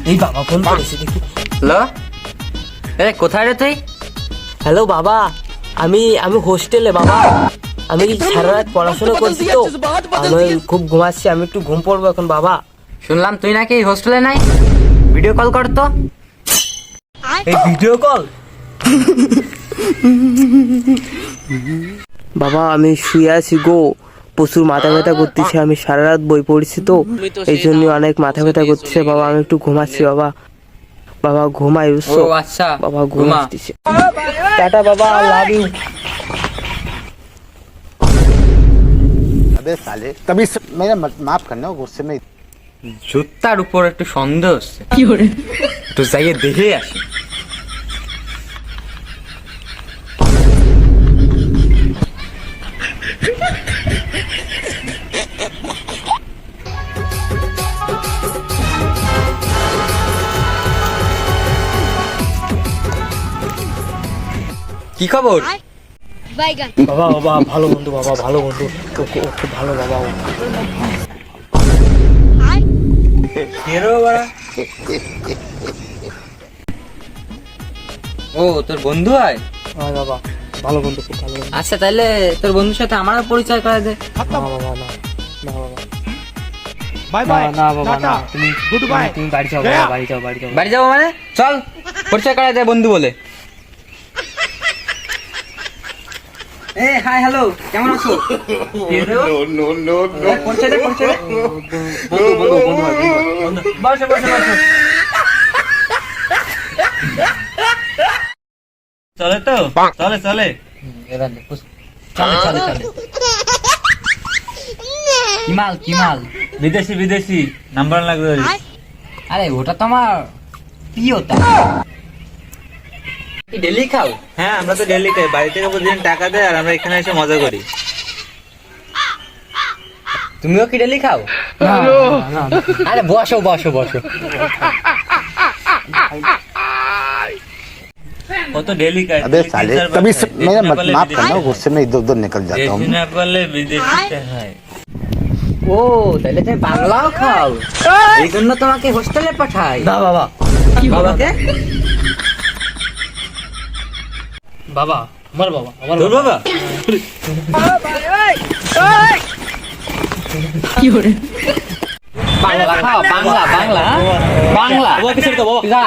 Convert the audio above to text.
এই বাবা ফোন করেছে দেখি। হ্যালো, কোথায় রে তুই? হ্যালো বাবা, আমি হোস্টেলে বাবা। আমি সারা রাত পড়াশোনা করছি তো, আমি খুব ঘুমাচ্ছি, আমি একটু ঘুম পড়বো এখন বাবা। শুনলাম তুই নাকি হোস্টেলে নাই, ভিডিও কল কর তো। এই ভিডিও কল? বাবা আমি শুয়ে আছি গো, প্রচুর মাথা ব্যথা করতেছে, আমি সারা রাত বই পড়ছি তো এই জন্য অনেক মাথা ব্যথা করতেছে বাবা, আমি একটু ঘুমাচ্ছি বাবা। বাবা ঘুমাই বুঝছো? ও আচ্ছা, বাবা ঘুমাচ্ছি। টাটা বাবা, লাভ ইউ। अबे साले तभी मेरा माफ करना गुस्से में। জুতার উপর একটু সন্দেহ হচ্ছে, একটু যাইয়ে দেখে আসি। কি খবর? বাবা বাবা ভালো বন্ধু, বাবা ভালো বন্ধু, ও খুব ভালো বাবা। ও তোর বন্ধু হয়? হ্যাঁ বাবা ভালো বন্ধু, খুব ভালো বন্ধু। আচ্ছা তাহলে তোর বন্ধুর সাথে আমারও পরিচয় করে দে। না বাবা না, না বাবা, बाय না না বাবা না, তুমি তুমি বাড়ি যাও বাবা, বাড়ি যাও বাড়ি যাও। বাড়ি যাবো মানে? চল পরিচয় করা দে বন্ধু বলে। এ হাই হ্যালো, কেমন আছো? পরিচয় দে, পরিচয় দে। বন্ধু বন্ধু বন্ধু হয়, বন্ধু। বসো বসো বসো। চলে তো, চলে চলে। এবার দে, চলে চলে চলে। কি মাল কি মাল? বিদেশি বিদেশি নাম্বার লাগবে। আরে ওটা তো আমার প্রিয়তা। ডেলি খাও? হ্যাঁ আমরা তো ডেলি খাই, বাড়ি থেকে প্রতিদিন টাকা দেয় আর আমরা এখানে এসে মজা করি। তুমিও কি ডেলি খাও? না না না, আরে বসো বসো বসো। ও তো ডেলি খায়। अबे साले तभी मेरा माफ करना गुस्से में इधर उधर निकल जाता हूँ। দেশি না পারলে বিদেশিতে হয়। ও তাহলে তুমি বাংলাও খাও, এই জন্য তোমাকে হোস্টেলে পাঠাই। না বাবা। বাবাকে? বাবা আমার বাবা, আমার তোর বাবা? বাংলা খাও, বাংলা বাংলা বাংলা। বাবা কিসের তো বাবা? যা।